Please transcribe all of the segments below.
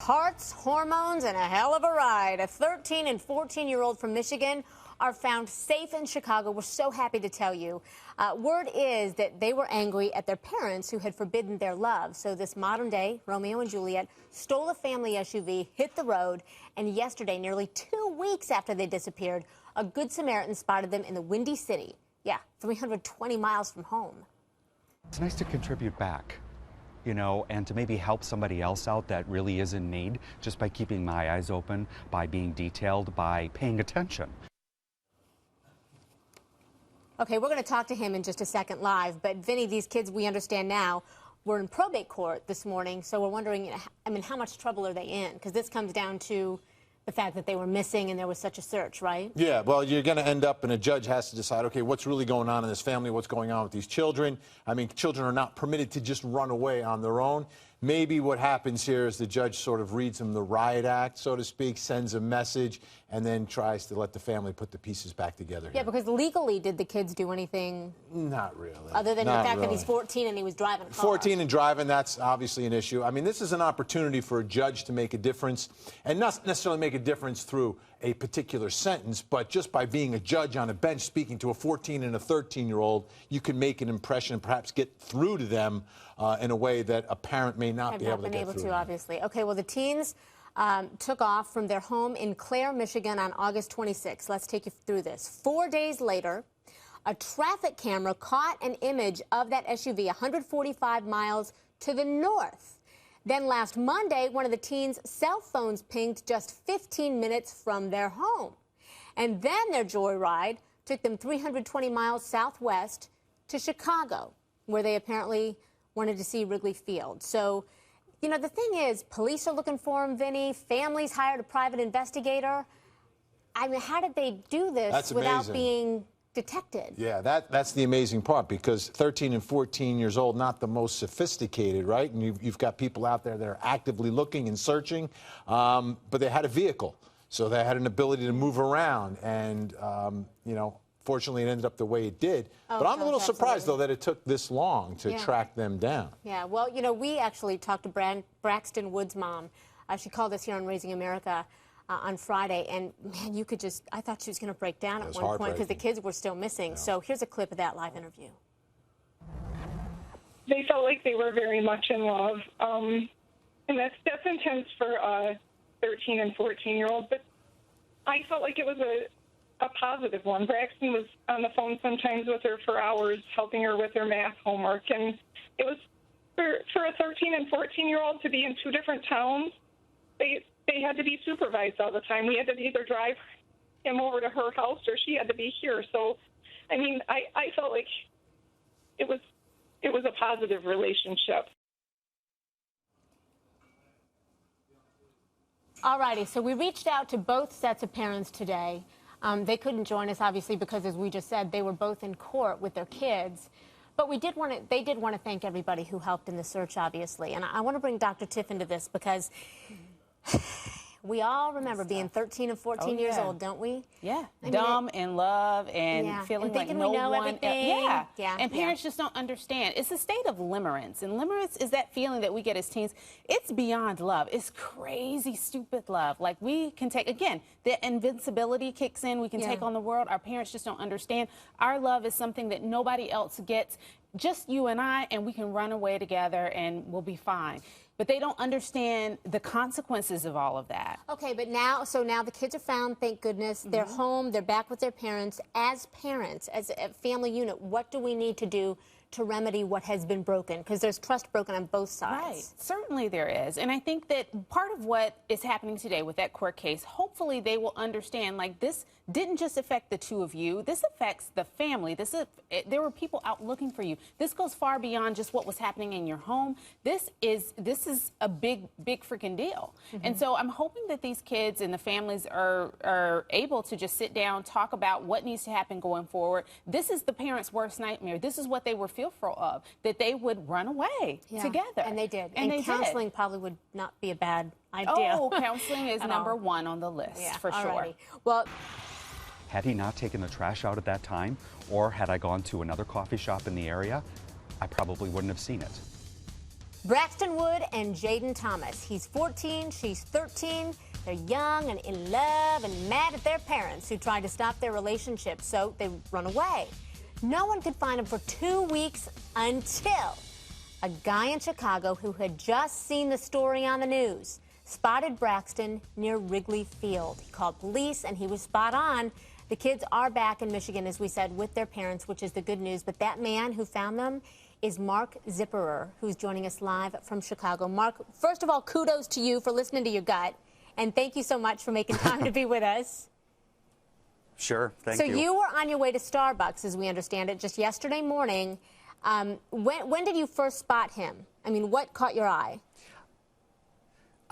Parts, hormones, and a hell of a ride. A 13 and 14-year-old from Michigan are found safe in Chicago. We're so happy to tell you. Word is that they were angry at their parents who had forbidden their love. So this modern-day Romeo and Juliet stole a family SUV, hit the road, and yesterday, nearly 2 weeks after they disappeared, a Good Samaritan spotted them in the Windy City. Yeah, 320 miles from home. It's nice to contribute back, you know, and to maybe help somebody else out that really is in need just by keeping my eyes open, by being detailed, by paying attention. Okay, we're going to talk to him in just a second live, but Vinny, these kids, we understand now, were in probate court this morning, so we're wondering, I mean, how much trouble are they in? Because this comes down to the fact that they were missing and there was such a search, right? Yeah, well, you're going to end up, and a judge has to decide, okay, what's really going on in this family, what's going on with these children. I mean, children are not permitted to just run away on their own. Maybe what happens here is the judge sort of reads them the riot act, so to speak, sends a message, and then tries to let the family put the pieces back together. Yeah, because legally, did the kids do anything? Not really. Other than the fact that he's 14 and he was driving a car. 14 and driving, that's obviously an issue. I mean, this is an opportunity for a judge to make a difference, and not necessarily make a difference through a particular sentence, but just by being a judge on a bench speaking to a 14 and a 13-year-old, you can make an impression and perhaps get through to them in a way that a parent may not be able to get through. Obviously. Okay, well, the teens took off from their home in Clare, Michigan on August 26. Let's take you through this. 4 days later, a traffic camera caught an image of that SUV 145 miles to the north. Then last Monday, one of the teens' cell phones pinged just 15 minutes from their home. And then their joyride took them 320 miles southwest to Chicago, where they apparently wanted to see Wrigley Field. So, you know, the thing is, police are looking for him, Vinny. Families hired a private investigator. I mean, how did they do this without being detected? Yeah, that's the amazing part, because 13 and 14 years old, not the most sophisticated, right? And you've got people out there that are actively looking and searching, but they had a vehicle, so they had an ability to move around, and, you know, fortunately, it ended up the way it did. But I'm a little surprised, though, that it took this long to track them down. Yeah, well, you know, we actually talked to Braxton Wood's mom. She called us here on Raising America on Friday, and, man, you could just, I thought she was going to break down at one point because the kids were still missing. Yeah. So here's a clip of that live interview. They felt like they were very much in love, and that's intense for a 13 and 14-year-old, but I felt like it was a positive one. Braxton was on the phone sometimes with her for hours, helping her with her math homework, and it was, for a 13 and 14-year-old to be in two different towns, they had to be supervised all the time. We had to either drive him over to her house or she had to be here. So, I mean, I felt like it was a positive relationship. All righty, so we reached out to both sets of parents today. They couldn't join us, obviously, because, as we just said, they were both in court with their kids. But they did want to thank everybody who helped in the search, obviously. And I want to bring Dr. Tiff into this because we all remember being 13 and 14 years old, don't we? Yeah. Dumb and love and feeling like no one. Yeah. And parents just don't understand. It's a state of limerence. And limerence is that feeling that we get as teens. It's beyond love. It's crazy, stupid love. Like, we can take, again, the invincibility kicks in. We can take on the world. Our parents just don't understand. Our love is something that nobody else gets. Just you and I, and we can run away together and we'll be fine. But they don't understand the consequences of all of that. Okay, but now the kids are found, thank goodness. They're home, they're back with their parents. As parents, as a family unit, what do we need to do to remedy what has been broken? Because there's trust broken on both sides. Right, certainly there is. And I think that part of what is happening today with that court case, hopefully they will understand, like, this didn't just affect the two of you. This affects the family. There were people out looking for you. This goes far beyond just what was happening in your home. This is a big freaking deal. And so I'm hoping that these kids and the families are able to just sit down, talk about what needs to happen going forward. This is the parents' worst nightmare. This is what they were fearful of, that they would run away together. And they did. And counseling probably would not be a bad idea. Oh, counseling is number one on the list, for sure. Alrighty. Well, had he not taken the trash out at that time, or had I gone to another coffee shop in the area, I probably wouldn't have seen it. Braxton Wood and Jaden Thomas. He's 14, she's 13. They're young and in love and mad at their parents who tried to stop their relationship, so they run away. No one could find them for 2 weeks until a guy in Chicago who had just seen the story on the news spotted Braxton near Wrigley Field. He called police and he was spot on. The kids are back in Michigan, as we said, with their parents, which is the good news. But that man who found them is Mark Zipperer, who's joining us live from Chicago. Mark, first of all, kudos to you for listening to your gut. And thank you so much for making time to be with us. Sure, thank you. So you were on your way to Starbucks, as we understand it, just yesterday morning. When did you first spot him? I mean, what caught your eye?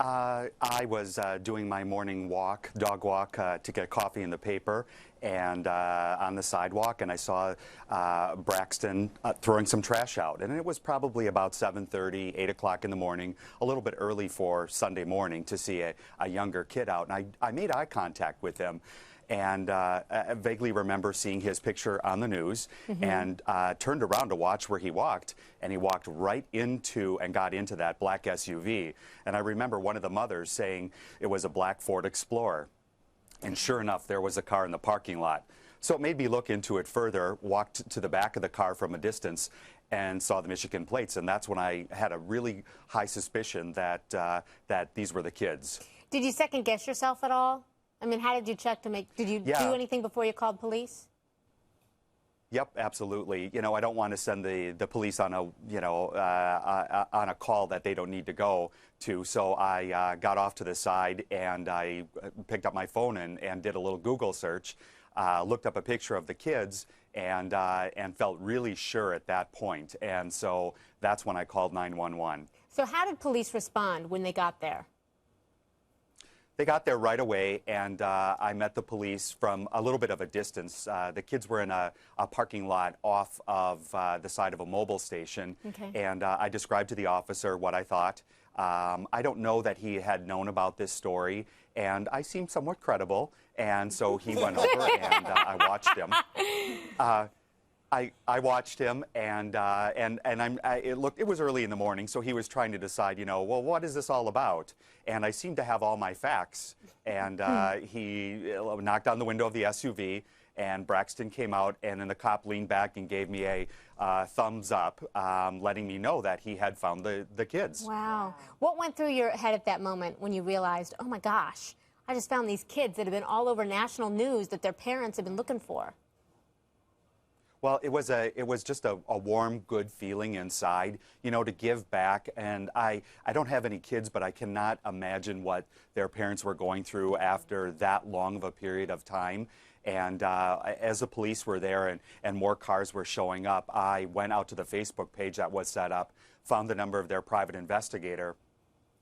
I was doing my morning walk, dog walk, to get coffee in the paper, and on the sidewalk, and I saw Braxton throwing some trash out. And it was probably about 7:30, 8 o'clock in the morning, a little bit early for Sunday morning to see a younger kid out. And I made eye contact with him. And I vaguely remember seeing his picture on the news, and turned around to watch where he walked, and he walked right into and got into that black SUV. And I remember one of the mothers saying it was a black Ford Explorer. And sure enough, there was a car in the parking lot. So it made me look into it further, walked to the back of the car from a distance, and saw the Michigan plates. And that's when I had a really high suspicion that, that these were the kids. Did you second guess yourself at all? I mean, how did you check to make, did you do anything before you called police? Yep, absolutely. You know, I don't want to send the police on a, you know, on a call that they don't need to go to. So I got off to the side and I picked up my phone and did a little Google search, looked up a picture of the kids and felt really sure at that point. And so that's when I called 911. So how did police respond when they got there? They got there right away, and I met the police from a little bit of a distance. The kids were in a parking lot off of the side of a mobile station, and I described to the officer what I thought. I don't know that he had known about this story, and I seemed somewhat credible, and so he went over, and I watched him. I watched him, and it was early in the morning, so he was trying to decide, you know, well, what is this all about? And I seemed to have all my facts, and he knocked on the window of the SUV, and Braxton came out, and then the cop leaned back and gave me a thumbs up, letting me know that he had found the kids. Wow. What went through your head at that moment when you realized, oh my gosh, I just found these kids that have been all over national news that their parents have been looking for? Well, it was just a warm, good feeling inside, you know, to give back. And I don't have any kids, but I cannot imagine what their parents were going through after that long of a period of time. And as the police were there and more cars were showing up, I went out to the Facebook page that was set up, found the number of their private investigator,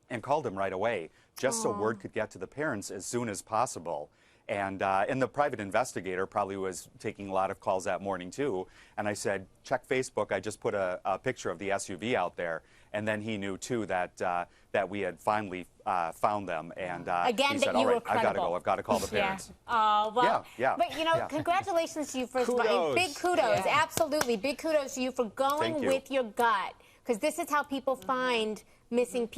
and called him right away, just so word could get to the parents as soon as possible. And the private investigator probably was taking a lot of calls that morning, too. And I said, check Facebook. I just put a picture of the SUV out there. And then he knew, too, that that we had finally found them. And again, he said, all right, I've got to go. I've got to call the parents. Oh, well, but, you know, congratulations to you first of all. Big kudos, absolutely. Big kudos to you for going with your gut. Because this is how people find missing people.